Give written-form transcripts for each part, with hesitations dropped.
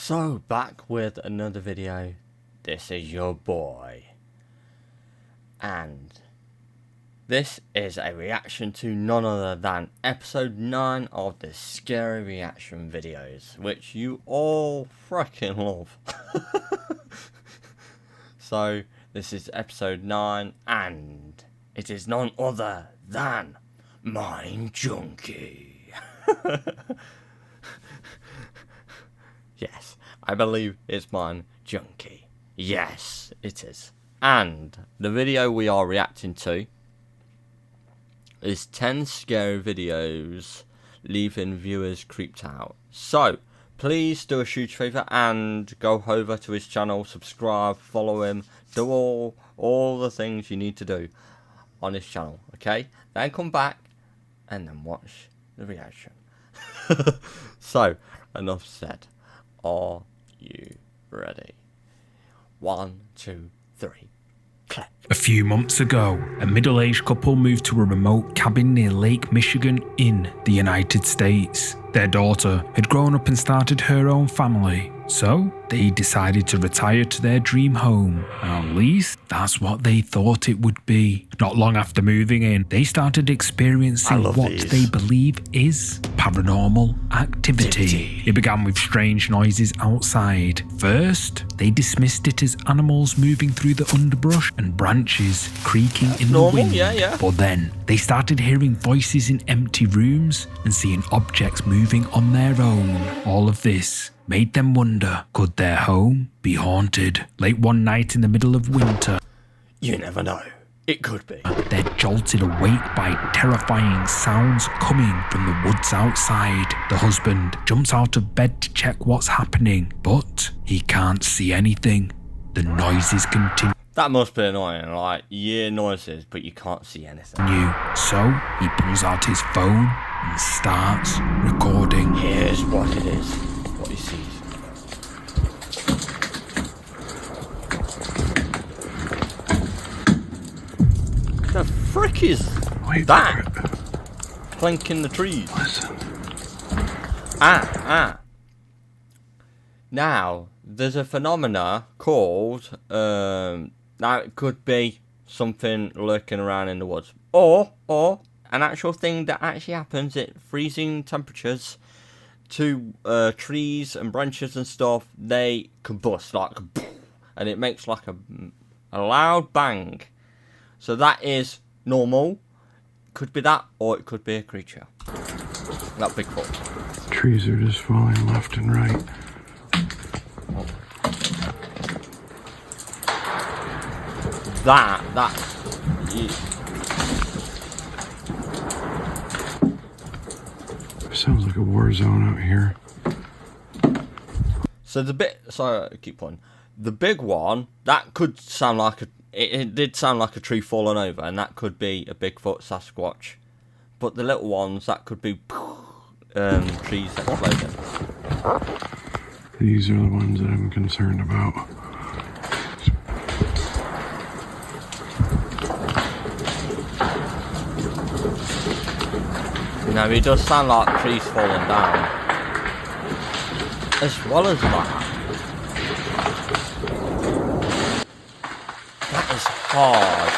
So, back with another video. This is your boy. And this is a reaction to none other than episode 9 of the scary reaction videos, which you all freaking love. So, this is episode 9, and it is none other than MINDJUNKIE. Yes, I believe it's MINDJUNKIE. Yes, it is. And the video we are reacting to is 10 scary videos leaving viewers creeped out. So, please do a huge favour and go over to his channel, subscribe, follow him, do all the things you need to do on his channel, okay? Then come back and then watch the reaction. So, enough said. Are you ready? 1, 2, 3, clap. A few months ago, a middle-aged couple moved to a remote cabin near Lake Michigan in the United States. Their daughter had grown up and started her own family, so they decided to retire to their dream home. At least that's what they thought it would be. Not long after moving in, they started experiencing what they believe is paranormal activity. It began with strange noises outside. First, they dismissed it as animals moving through the underbrush and branches creaking in the wind. But then, they started hearing voices in empty rooms and seeing objects moving on their own. All of this made them wonder, could their home be haunted? Late one night in the middle of winter, you never know, it could be. They're jolted awake by terrifying sounds coming from the woods outside. The husband jumps out of bed to check what's happening, but he can't see anything. The noises continue. That must be annoying, like, you hear noises, but you can't see anything. So, he pulls out his phone and starts recording. Here's what it is, what he sees. The frick is that? Clinking the trees. Listen. Now, there's a phenomena called, now it could be something lurking around in the woods. Or an actual thing that actually happens at freezing temperatures to trees and branches and stuff. They combust, like, and it makes like a loud bang. So that is normal. Could be that, or it could be a creature. That Bigfoot. Trees are just falling left and right. Sounds like a war zone out here. So keep on. The big one, that could sound like it did sound like a tree falling over, and that could be a Bigfoot, Sasquatch. But the little ones, that could be trees exploding. These are the ones that I'm concerned about. Now, it does sound like trees falling down. As well as that. That is hard.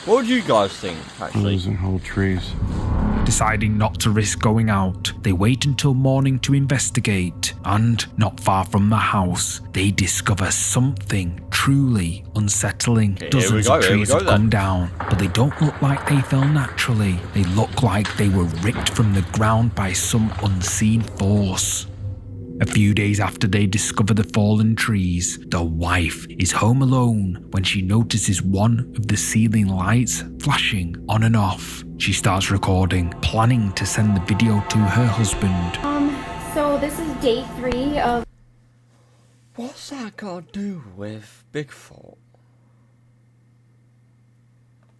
What would you guys think, actually? Losing whole trees. Deciding not to risk going out, they wait until morning to investigate, and not far from the house, they discover something truly unsettling. Dozens of trees have come down, but they don't look like they fell naturally. They look like they were ripped from the ground by some unseen force. A few days after they discover the fallen trees, the wife is home alone when she notices one of the ceiling lights flashing on and off. She starts recording, planning to send the video to her husband. So this is day 3 of... What's that got to do with Bigfoot?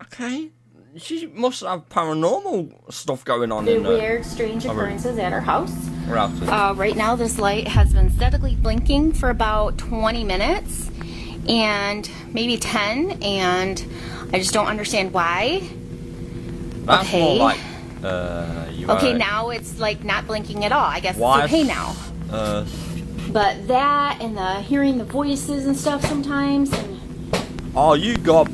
Okay, she must have paranormal stuff going on in weird, strange occurrences at our house. Right now this light has been steadily blinking for about 20 minutes and maybe 10, and I just don't understand why. That's more like Okay, now it's like not blinking at all. I guess Why? it's okay now. But that and the hearing the voices and stuff sometimes. And Oh, you got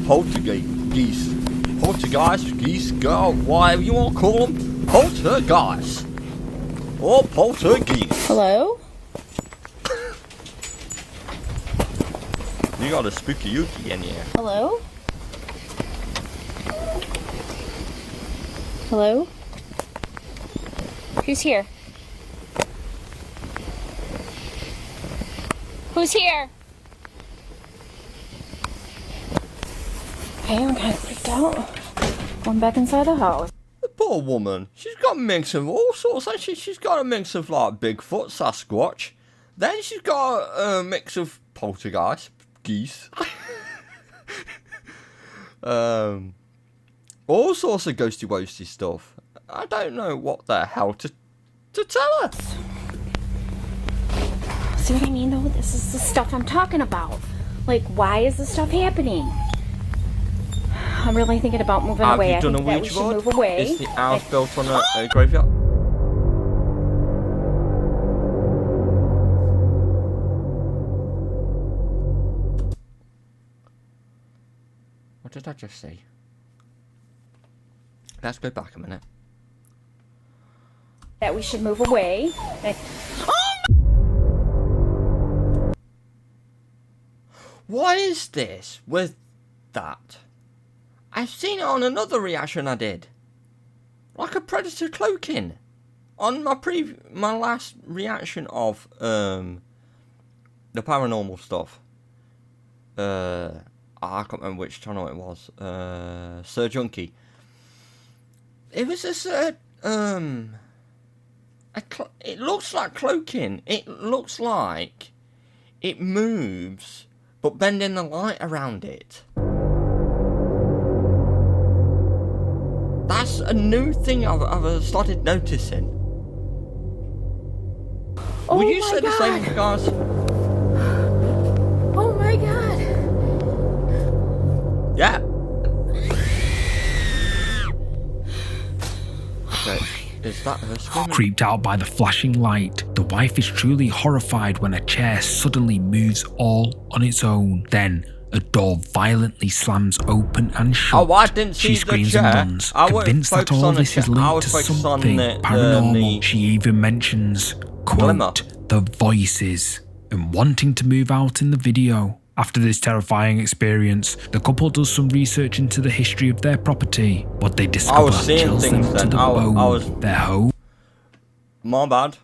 poltergeist. Poltergeist, geese, girl, whatever you want to call them. Poltergeist. Or poltergeist. hello? You got a spooky yuki in here. Hello? Hello? Who's here? Who's here? Okay, I'm kind of freaked out. Going back inside the house. The poor woman. She's got a mix of all sorts. Like she's got a mix of like Bigfoot, Sasquatch. Then she's got a mix of poltergeist, geese. All sorts of ghosty woasty stuff. I don't know what the hell to tell her. See what I mean though? This is the stuff I'm talking about. Like, why is this stuff happening? I'm really thinking about moving Have away. you done I a think that we Ouija should board? move away. Is the house built on a graveyard? What did I just say? Let's go back a minute. That we should move away. What is this with that? I've seen it on another reaction I did. Like a predator cloaking. On my last reaction of the paranormal stuff. I can't remember which channel it was. Sir Junkie. It was this it looks like cloaking. It looks like it moves, but bending the light around it. That's a new thing I've started noticing. Oh Will you my say the same, God. guys? Oh my God. Yeah. Okay. Is that her screaming? Creeped out by the flashing light, the wife is truly horrified when a chair suddenly moves all on its own. Then, a door violently slams open and shut. Oh, I didn't see She the screams chair. and runs, I won't convinced that focus all on the this is chair. I linked was to focused on something the paranormal. She even mentions, Glimmer. quote, the voices, and wanting to move out in the video. After this terrifying experience, the couple does some research into the history of their property. What they discover seeing chills them things to then. the I bone. was- Their home My bad.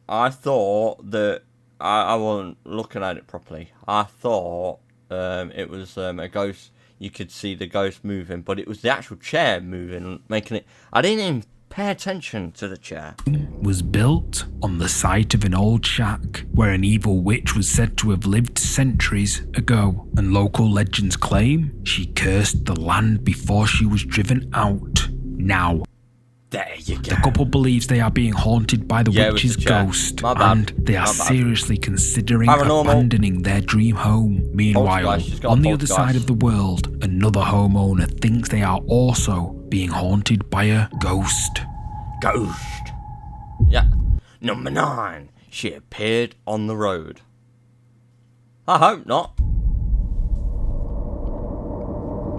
I thought that I wasn't looking at it properly. I thought it was a ghost. You could see the ghost moving, but it was the actual chair moving, making it. I didn't even pay attention to the chair. was built on the site of an old shack where an evil witch was said to have lived centuries ago, and local legends claim she cursed the land before she was driven out. Now, There you go. the couple believes they are being haunted by the Yeah, it was witch's the chair. ghost, My bad. and they are My bad. seriously considering Paranormal. abandoning their dream home. Meanwhile, Poltergeist, she's got a on the other poltergeist. side of the world, another homeowner thinks they are also being haunted by a ghost. Ghost. Yeah. Number 9. She appeared on the road. I hope not.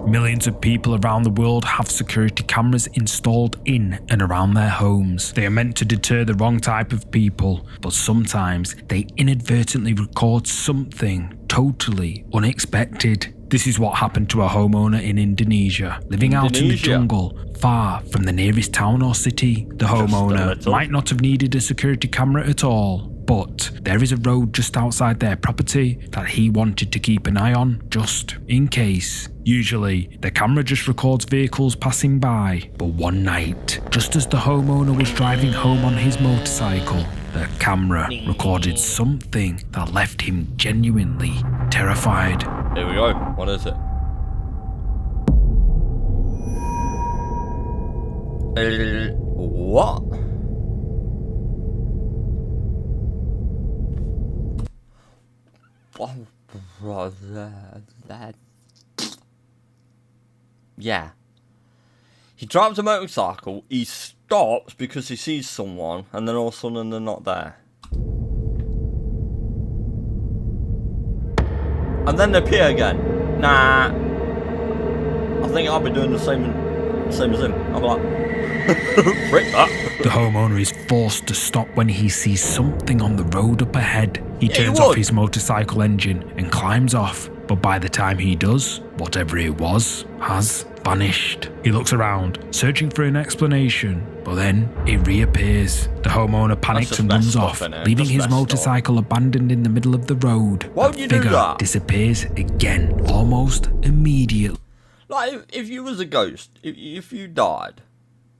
Millions of people around the world have security cameras installed in and around their homes. They are meant to deter the wrong type of people, but sometimes they inadvertently record something totally unexpected. This is what happened to a homeowner in Indonesia, living out in the Indonesia. jungle, far from the nearest town or city. The homeowner little. might not have needed a security camera at all, but there is a road just outside their property that he wanted to keep an eye on, just in case. Usually, the camera just records vehicles passing by, but one night, just as the homeowner was driving home on his motorcycle, the camera recorded something that left him genuinely terrified. Here we go. What is it? What? Yeah. He drives a motorcycle, he stops because he sees someone, and then all of a sudden they're not there. And then they appear again. Nah. I think I'll be doing the same as him. I'll be like, frick that. The homeowner is forced to stop when he sees something on the road up ahead. He turns off his motorcycle engine and climbs off, but by the time he does, whatever it was has vanished. He looks around, searching for an explanation, but then it reappears. The homeowner panics and runs off, leaving his motorcycle abandoned in the middle of the road. Why would you do that? Disappears again, almost immediately. Like, if you was a ghost, if you died,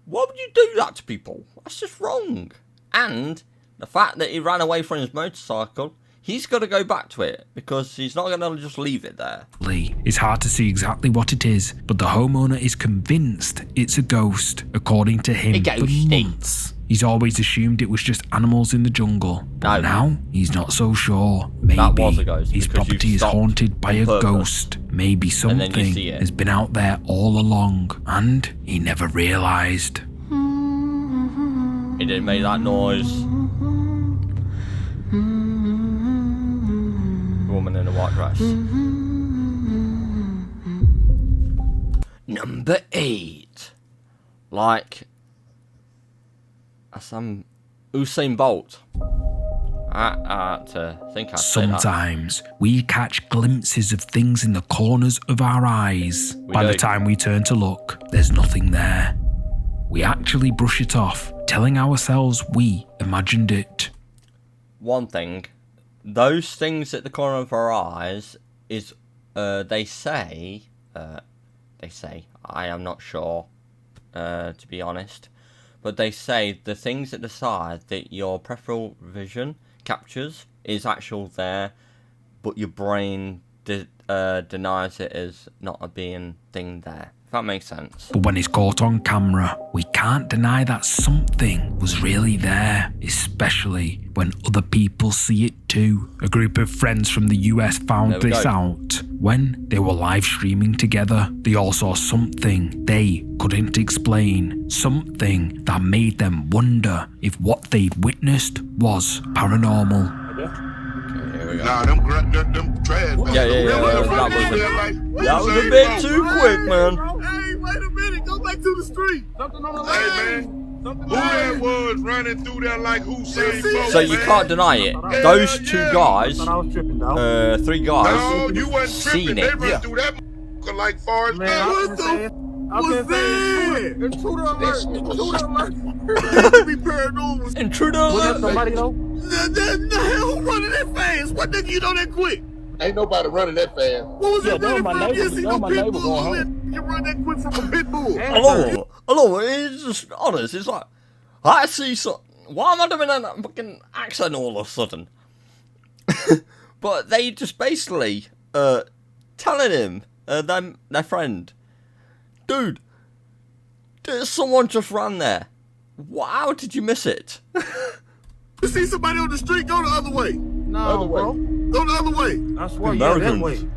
why would you do that to people? That's just wrong. And the fact that he ran away from his motorcycle, he's got to go back to it because he's not going to just leave it there. It's hard to see exactly what it is, but the homeowner is convinced it's a ghost, according to him, for months. He's always assumed it was just animals in the jungle. But now, he's not so sure. Maybe that was a ghost, his property is haunted by a ghost. Maybe something has been out there all along, and he never realised. He didn't make that noise. Woman in a white dress. Number 8. Like some Usain Bolt. Sometimes we catch glimpses of things in the corners of our eyes. By the time we turn to look, there's nothing there. We actually brush it off, telling ourselves we imagined it. One thing, those things at the corner of our eyes is, they say, I am not sure, to be honest, but they say the things at the side that your peripheral vision captures is actual there, but your brain denies it as not a being thing there. If that makes sense. But when it's caught on camera, we can't deny that something was really there, especially when other people see it too. A group of friends from the US found this out when they were live streaming together. They all saw something they couldn't explain, something that made them wonder if what they'd witnessed was paranormal. Nah, them trash. Yeah. That was a bit too quick, man. Hey, wait a minute. Go back to the street. Something on the line. Hey, man. Who that was running through there like Hussein Bolt? So you can't deny it. Those two guys, 3 guys, no, you wasn't seen tripping. it. They run through that like far as What the? what's that? Intruder alert! Intruder alert! Be paranormal. Intruder alert. Somebody know? Who running that fast? What nigga you know that quick? Ain't nobody running that fast. What was Yeah, that that was running my from? neighbor. You see That was no my pit neighbor bull? going You run that quick from a pit bull. Hello, it's just honest, it's like, I see why am I doing a fucking accent all of a sudden? But they just basically, telling him, their friend, dude, someone just ran there. How did you miss it? You see somebody on the street, go the other way. No, bro. Go the other way. I swear, yeah, that way.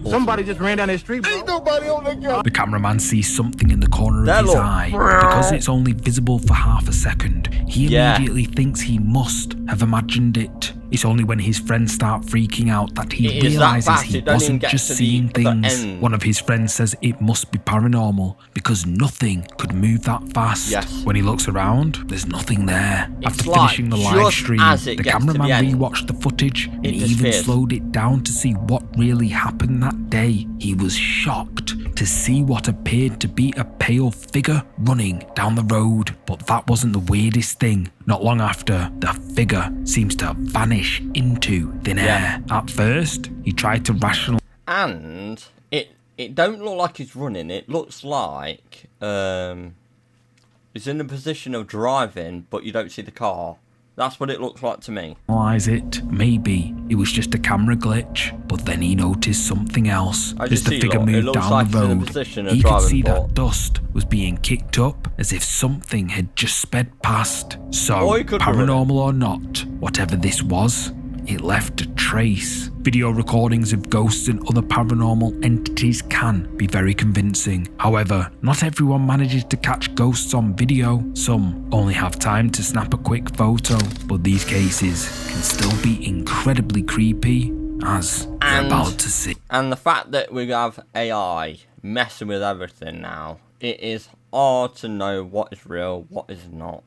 Somebody just ran down that street, bro. Ain't nobody on that guy. The cameraman sees something in the corner of his eye. Because it's only visible for half a second, he immediately thinks he must have imagined it. It's only when his friends start freaking out that he realises he wasn't just seeing things. One of his friends says it must be paranormal because nothing could move that fast. Yes. When he looks around, there's nothing there. After finishing the live stream, the cameraman rewatched the footage and even slowed it down to see what really happened that day. He was shocked to see what appeared to be a pale figure running down the road. But that wasn't the weirdest thing. Not long after, the figure seems to vanish into thin air. At first, he tried to rationalize. And it don't look like he's running. It looks like he's in the position of driving, but you don't see the car. That's what it looks like to me. It. Maybe it was just a camera glitch, but then he noticed something else. As the figure moved down the road, he could see that dust was being kicked up as if something had just sped past. So, paranormal or not, whatever this was, it left a trace. Video recordings of ghosts and other paranormal entities can be very convincing. However, not everyone manages to catch ghosts on video. Some only have time to snap a quick photo, but these cases can still be incredibly creepy, as we're about to see. And the fact that we have AI messing with everything now, it is hard to know what is real, what is not.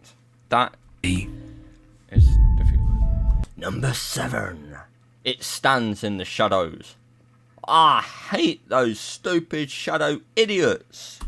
That is difficult. Number 7. It stands in the shadows. I hate those stupid shadow idiots.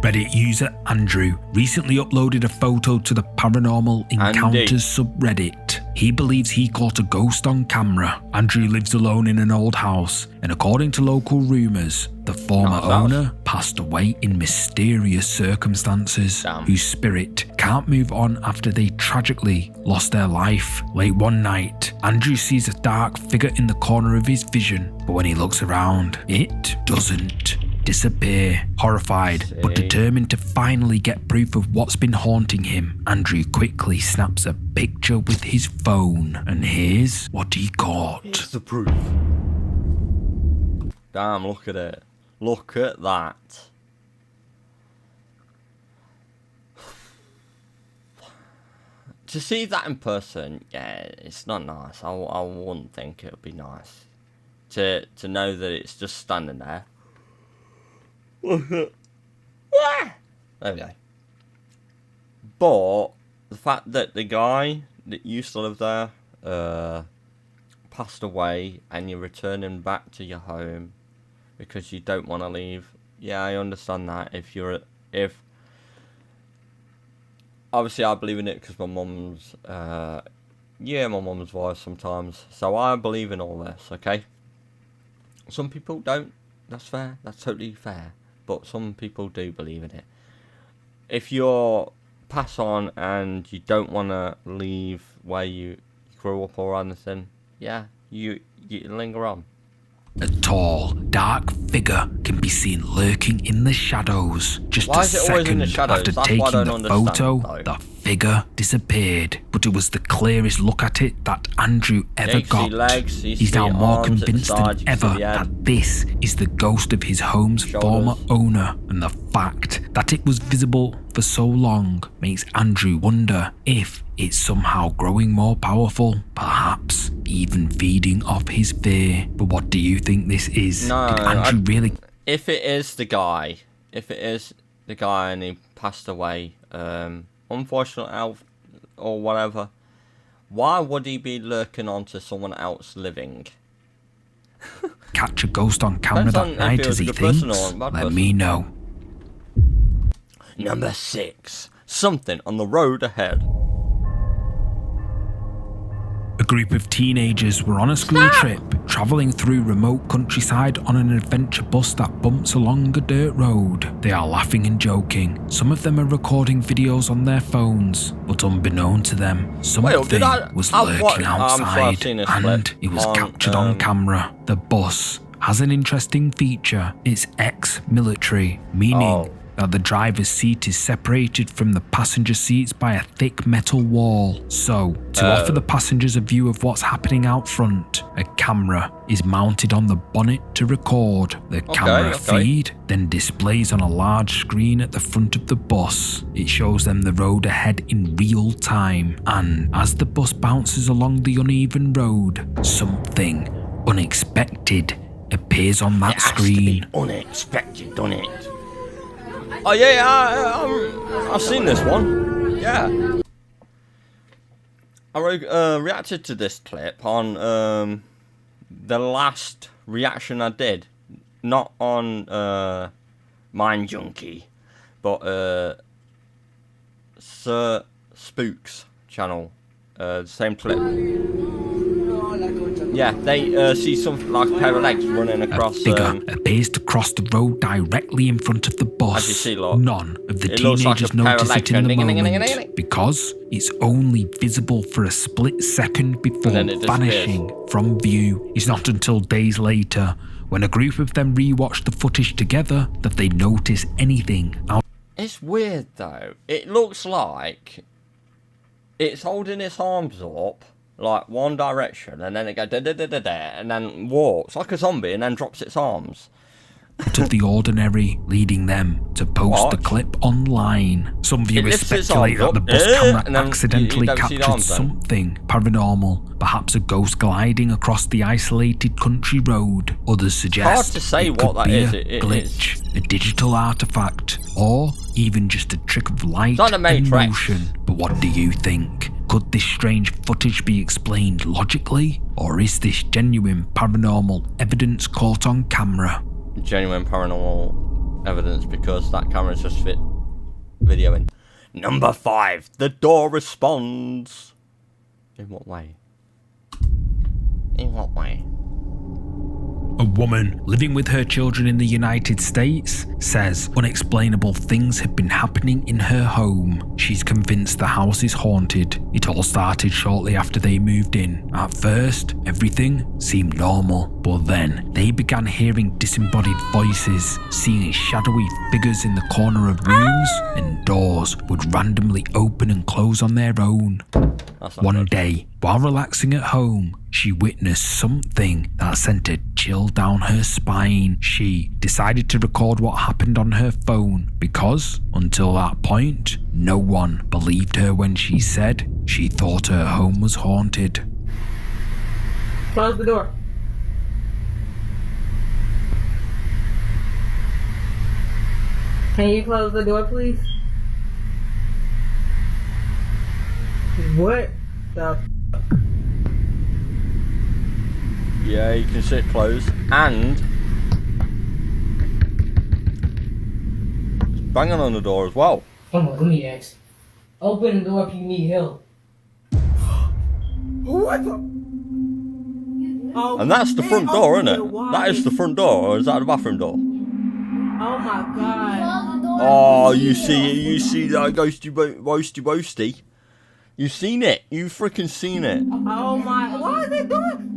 Reddit user Andrew recently uploaded a photo to the Paranormal Encounters subreddit. He believes he caught a ghost on camera. Andrew lives alone in an old house, and according to local rumours, the former owner passed away in mysterious circumstances, whose spirit can't move on after they tragically lost their life. Late one night, Andrew sees a dark figure in the corner of his vision, but when he looks around, it doesn't disappear. Horrified, but determined to finally get proof of what's been haunting him, Andrew quickly snaps a picture with his phone, and here's what he caught. Here's the proof. Damn, look at it. Look at that. To see that in person, yeah, it's not nice. I wouldn't think it would be nice. To know that it's just standing there. There we go. But the fact that the guy that used to live there passed away, and you're returning back to your home because you don't want to leave. Yeah, I understand that. If obviously I believe in it because my mum's my mum's voice sometimes, so I believe in all this. Okay. Some people don't. That's fair. That's totally fair. But some people do believe in it. If you're pass on and you don't want to leave where you grew up or anything, yeah, you linger on. A tall, dark figure can be seen lurking in the shadows. Just a second after taking the photo, the figure disappeared. But it was the clearest look at it that Andrew ever got. He's now more convinced than ever that this is the ghost of his home's former owner, and the fact that it was visible for so long makes Andrew wonder if it's somehow growing more powerful, perhaps even feeding off his fear. But what do you think this is? No, did Andrew really... If it is the guy and he passed away, unfortunate health or whatever, why would he be lurking onto someone else living? Catch a ghost on camera that night as he thinks? Let me know. Number 6. Something on the road ahead. A group of teenagers were on a school trip, travelling through remote countryside on an adventure bus that bumps along a dirt road. They are laughing and joking. Some of them are recording videos on their phones, but unbeknown to them, something was lurking outside, and it was captured on camera. The bus has an interesting feature. It's ex-military, meaning that the driver's seat is separated from the passenger seats by a thick metal wall. So, to offer the passengers a view of what's happening out front, a camera is mounted on the bonnet to record. The camera feed then displays on a large screen at the front of the bus. It shows them the road ahead in real time, and as the bus bounces along the uneven road, something unexpected appears on that screen. Unexpected, doesn't it? Oh yeah, I've seen this one. Yeah, I reacted to this clip on the last reaction I did, not on MINDJUNKIE, but Sir Spook's channel. The same clip. Yeah, they see something like a pair of legs running across. A figure appears to cross the road directly in front of the bus. As you see, look, none of the teenagers notice it in the moment because it's only visible for a split second before vanishing from view. It's not until days later, when a group of them rewatch the footage together, that they notice anything out. It's weird though. It looks like it's holding its arms up like one direction, and then it goes da da da da da, and then walks like a zombie, and then drops its arms. Out of the ordinary, leading them to post the clip online. Some viewers speculate that the bus camera accidentally captured something paranormal, perhaps a ghost gliding across the isolated country road. Others suggest it could be a glitch, a digital artifact, or even just a trick of light and motion. But what do you think? Could this strange footage be explained logically, or is this genuine paranormal evidence caught on camera? Genuine paranormal evidence, because that camera's just fit videoing. Number 5, the door responds. In what way? In what way? A woman living with her children in the United States says unexplainable things have been happening in her home. She's convinced the house is haunted. It all started shortly after they moved in. At first, everything seemed normal, but then they began hearing disembodied voices, seeing shadowy figures in the corner of rooms, and doors would randomly open and close on their own. One day, while relaxing at home, she witnessed something that sent a chill down her spine. She decided to record what happened on her phone because, until that point, no one believed her when she said she thought her home was haunted. Close the door. Can you close the door, please? What the? Yeah, you can see it closed, and it's banging on the door as well. Come on, let me ask. Open the door if you need help. What the? Oh, and that's the front door, isn't it? That is the front door, or is that the bathroom door? Oh my god. Oh, you see that ghosty roasty. You seen it. You freaking seen it. Oh my, what is it doing?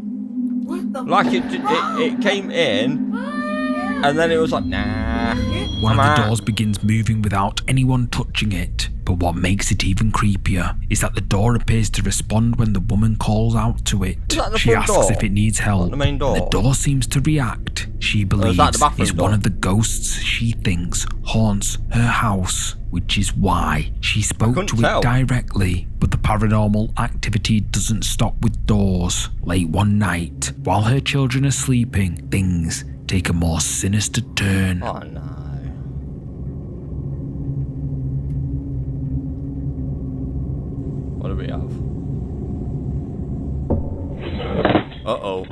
What the like it came in, and then it was like, nah. One of the doors begins moving without anyone touching it. But what makes it even creepier is that the door appears to respond when the woman calls out to it. She asks if it needs help. The main door. The door seems to react. She believes it's one of the ghosts she thinks haunts her house, which is why she spoke to it directly. But the paranormal activity doesn't stop with doors. Late one night, while her children are sleeping, things take a more sinister turn. Oh no. What do we have? Uh-oh.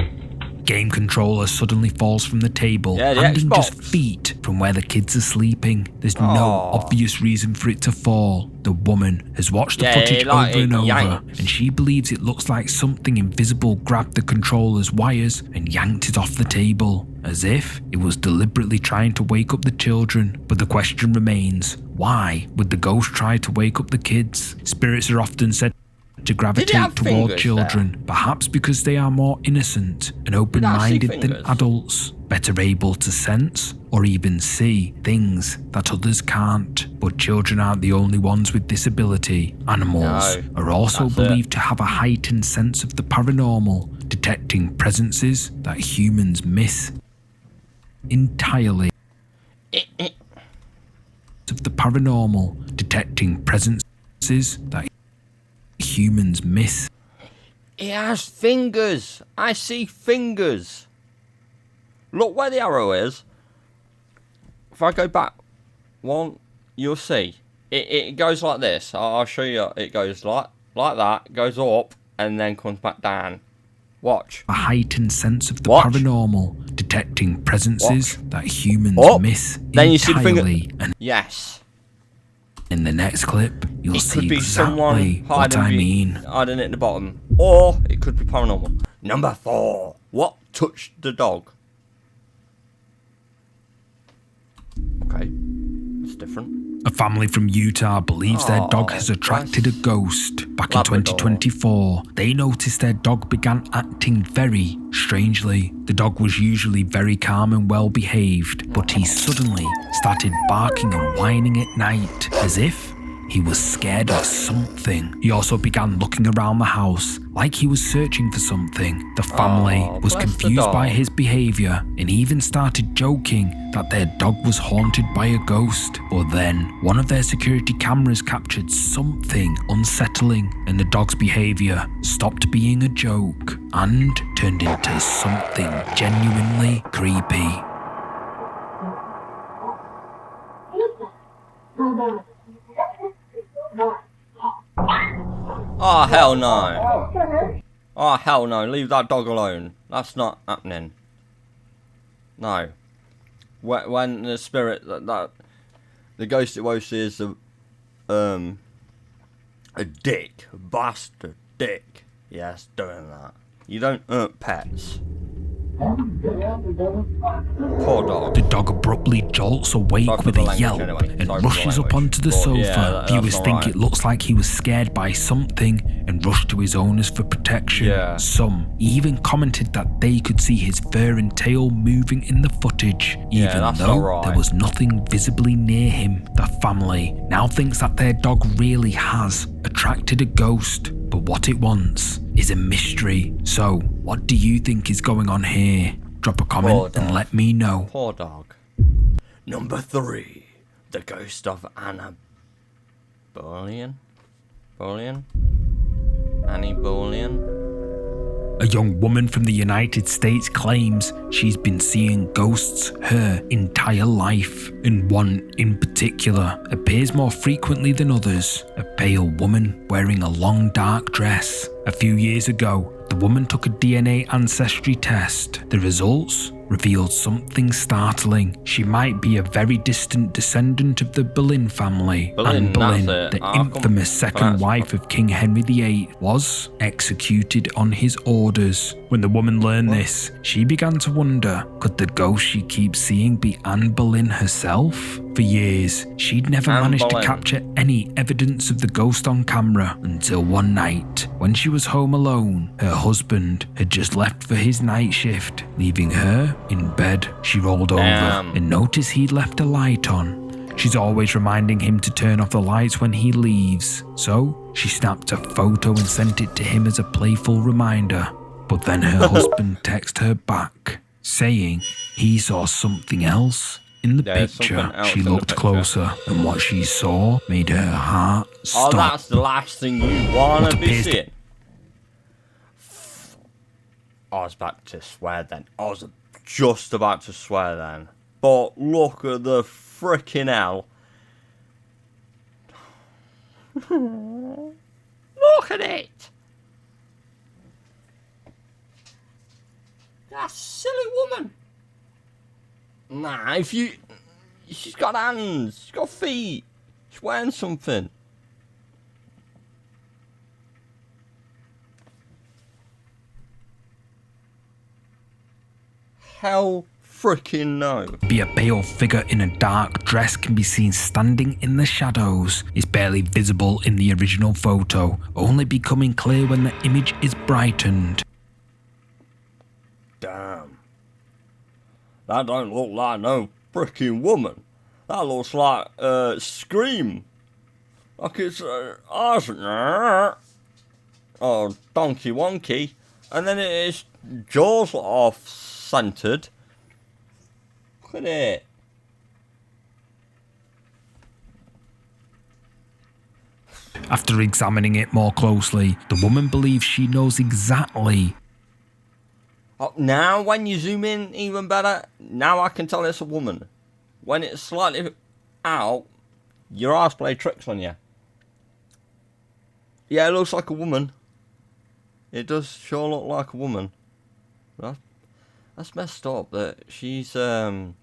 Game controller suddenly falls from the table, landing just feet from where the kids are sleeping. There's no obvious reason for it to fall. The woman has watched the footage over and over, and she believes it looks like something invisible grabbed the controller's wires and yanked it off the table, as if it was deliberately trying to wake up the children. But the question remains, why would the ghost try to wake up the kids? Spirits are often said to gravitate toward children, perhaps because they are more innocent and open-minded than adults, better able to sense or even see things that others can't. But children aren't the only ones with this ability. Animals are also believed to have a heightened sense of the paranormal, detecting presences that humans miss entirely. Of the paranormal, detecting presences that humans miss. It has fingers. I see fingers. Look where the arrow is. If I go back one, you'll see. It goes like this. I'll show you. It goes like that, goes up, and then comes back down. Watch. A heightened sense of the paranormal, detecting presences that humans miss then you see the finger. And yes. In the next clip, you'll see exactly what I mean. Hiding it at the bottom. Or it could be paranormal. Number 4. What touched the dog? Okay. That's different. A family from Utah believes their dog has attracted a ghost. Back in 2024, they noticed their dog began acting very strangely. The dog was usually very calm and well behaved, but he suddenly started barking and whining at night, as if he was scared of something. He also began looking around the house like he was searching for something. The family was confused by his behaviour and even started joking that their dog was haunted by a ghost. But then one of their security cameras captured something unsettling, and the dog's behaviour stopped being a joke and turned into something genuinely creepy. Oh, hell no. Oh, hell no. Leave that dog alone. That's not happening. No. When the spirit, the ghost it won't see is a dick. A bastard dick. Yes, doing that. You don't hurt pets. Poor dog. The dog abruptly jolts awake with a yelp and rushes up onto the sofa. Viewers think it looks like he was scared by something and rushed to his owners for protection. Some even commented that they could see his fur and tail moving in the footage, even though there was nothing visibly near him. The family now thinks that their dog really has attracted a ghost, but what it wants is a mystery. So, what do you think is going on here? Drop a comment and let me know. Poor dog. Number 3. The ghost of Annie Boleyn? A young woman from the United States claims she's been seeing ghosts her entire life, and one in particular appears more frequently than others. A pale woman wearing a long dark dress. A few years ago, the woman took a DNA ancestry test. The results revealed something startling. She might be a very distant descendant of the Boleyn family. Anne Boleyn, the infamous second wife of King Henry VIII, was executed on his orders. When the woman learned this, she began to wonder, could the ghost she keeps seeing be Anne Boleyn herself? For years, she'd never managed to capture any evidence of the ghost on camera until one night, when she was home alone. Her husband had just left for his night shift, leaving her in bed. She rolled over and noticed he'd left a light on. She's always reminding him to turn off the lights when he leaves, so she snapped a photo and sent it to him as a playful reminder. But then her husband texted her back, saying he saw something else in the picture. She looked closer, and what she saw made her heart stop. Oh, that's the last thing you want to be seeing. I was about to swear then. I was just about to swear then. But look at the freaking hell. Look at it. That silly woman. Nah, she's got hands, she's got feet, she's wearing something. Hell freaking no. Be a pale figure in a dark dress can be seen standing in the shadows. It's barely visible in the original photo, only becoming clear when the image is brightened. Damn. That don't look like no freaking woman. That looks like Scream. Like it's oh, donkey wonky. And then its jaws off-centered. Look at it. After examining it more closely, the woman believes she knows exactly. Oh, now when you zoom in even better, now I can tell it's a woman. When it's slightly out, your eyes play tricks on you. Yeah, it looks like a woman. It does sure look like a woman. That's messed up that she's shown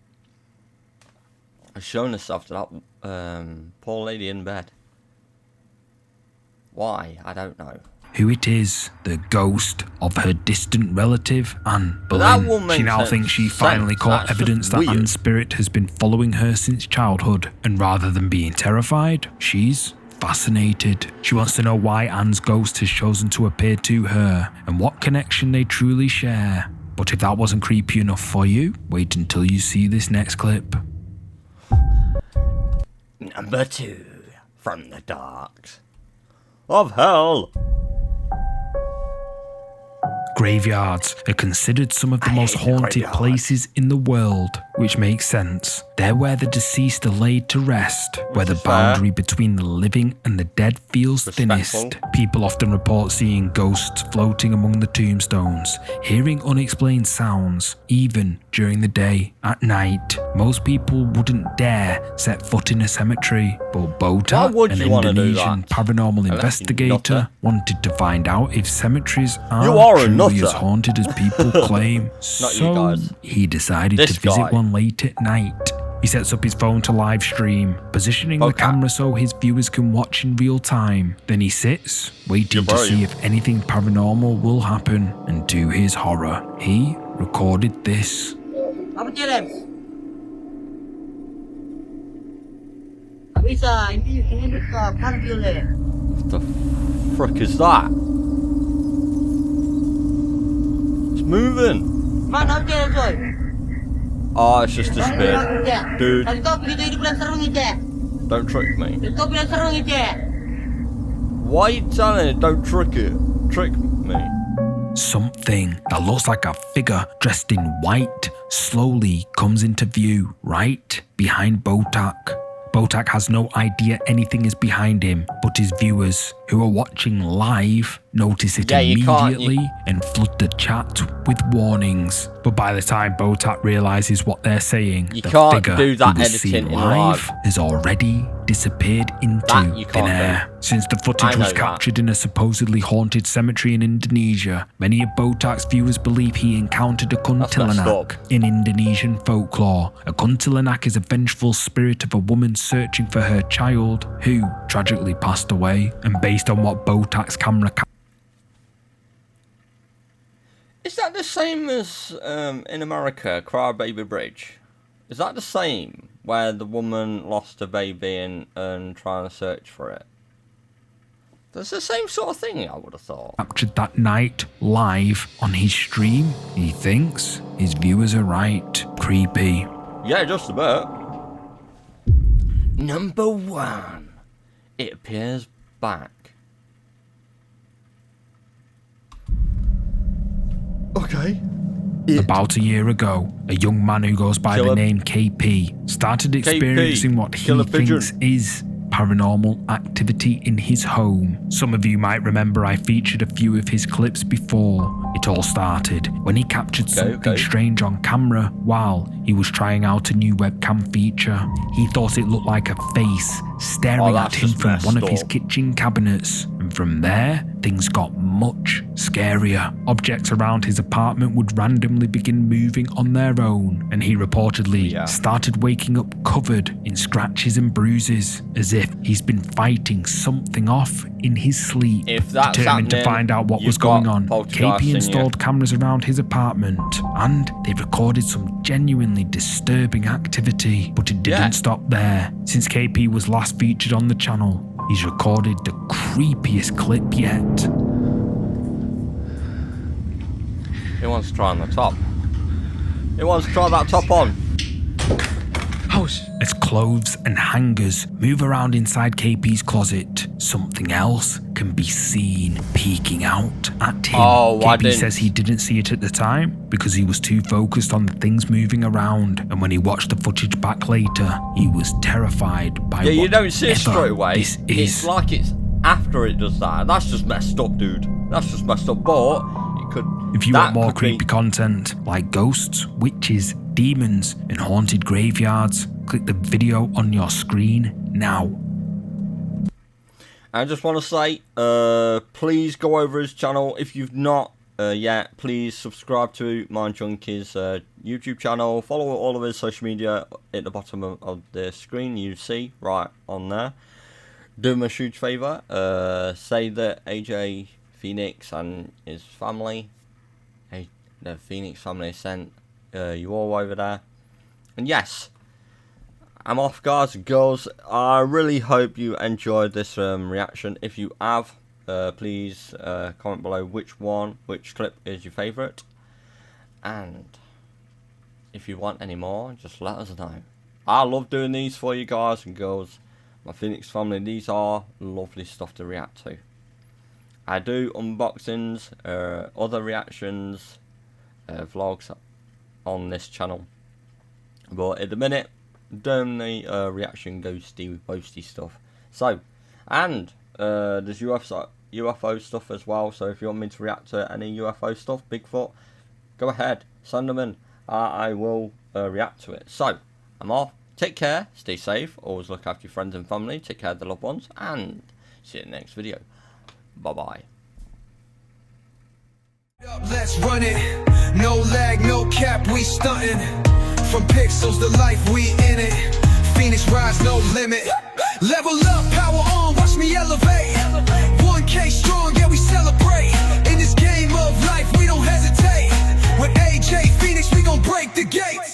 herself to that poor lady in bed. Why? I don't know. Who it is, the ghost of her distant relative, Anne Boleyn. She now thinks she finally caught evidence that Anne's spirit has been following her since childhood, and rather than being terrified, she's fascinated. She wants to know why Anne's ghost has chosen to appear to her, and what connection they truly share. But if that wasn't creepy enough for you, wait until you see this next clip. Number 2. from the darks of hell. Graveyards are considered some of the most haunted places in the world, which makes sense. They're where the deceased are laid to rest, where the boundary between the living and the dead feels thinnest. People often report seeing ghosts floating among the tombstones, hearing unexplained sounds, even during the day. At night, most people wouldn't dare set foot in a cemetery, but Bota, an Indonesian paranormal investigator, wanted to find out if cemeteries are truly as haunted as people claim. So he decided to visit one late at night. He sets up his phone to live stream, positioning the camera so his viewers can watch in real time. Then he sits, waiting to see if anything paranormal will happen, and to his horror, he recorded this. Apa James? Bisa, ini dekat kan boleh. What the frick is that? It's moving. Mana James, boy? Oh, it's just disappeared. Dude, don't trick me. Why are you telling it? Don't trick it. Trick me. Something that looks like a figure dressed in white slowly comes into view right behind Botak. Botak has no idea anything is behind him, but his viewers, who are watching live, notice it immediately and flood the chat with warnings. But by the time Botak realizes what they're saying, the figure who was seen live has already disappeared into thin air. Since the footage was captured in a supposedly haunted cemetery in Indonesia, many of Botak's viewers believe he encountered a kuntilanak in Indonesian folklore. A kuntilanak is a vengeful spirit of a woman searching for her child who tragically passed away, and based on what Botak's camera Is that the same as in America, Crybaby Bridge? Is that the same, where the woman lost a baby and trying to search for it? That's the same sort of thing, I would have thought. Captured that night live on his stream. He thinks his viewers are right. Creepy. Yeah, just a bit. Number 1. It appears back. Okay. About a year ago, a young man who goes by the name KP started experiencing what he thinks is paranormal activity in his home. Some of you might remember I featured a few of his clips before. It all started when he captured something strange on camera while he was trying out a new webcam feature. He thought it looked like a face staring at him from one of his kitchen cabinets. And from there, things got much scarier. Objects around his apartment would randomly begin moving on their own, and he reportedly started waking up covered in scratches and bruises, as if he's been fighting something off in his sleep. Determined to find out what was going on, KP installed cameras around his apartment, and they recorded some genuinely disturbing activity. But it didn't stop there. Since KP was last featured on the channel, he's recorded the creepiest clip yet. He wants to try on the top. He wants to try that top on. As clothes and hangers move around inside KP's closet, something else can be seen peeking out at him. KP says he didn't see it at the time because he was too focused on the things moving around, and when he watched the footage back later, he was terrified by you don't see it straight away. This is. It's like it's after it does that. That's just messed up, dude. That's just messed up. But it could. If you want more creepy content like ghosts, witches, demons, and haunted graveyards, click the video on your screen now. I just want to say, please go over his channel. If you've not yet, please subscribe to MINDJUNKIE's YouTube channel. Follow all of his social media at the bottom of the screen. You see right on there. Do him a huge favour. Say that AJPhoenix and his family, the Phoenix family, sent you all over there. And yes, I'm off, guys and girls. I really hope you enjoyed this reaction. If you have, please comment below which clip is your favourite, and if you want any more, just let us know. I love doing these for you guys and girls, my Phoenix family, these are lovely stuff to react to. I do unboxings, other reactions, vlogs on this channel, but at the minute, doing the reaction ghosty posty stuff. So, and there's UFO stuff as well, so if you want me to react to any UFO stuff, Bigfoot, go ahead, send them in. I will react to it. So, I'm off. Take care, stay safe, always look after your friends and family, take care of the loved ones, and see you in the next video. Bye bye. Let's run it. No lag, no cap, we stunting. From pixels to life, we in it. Phoenix rise, no limit. Level up, power on, watch me elevate. 1K strong, yeah, we celebrate. In this game of life, we don't hesitate. With AJPhoenix, we gon' break the gates.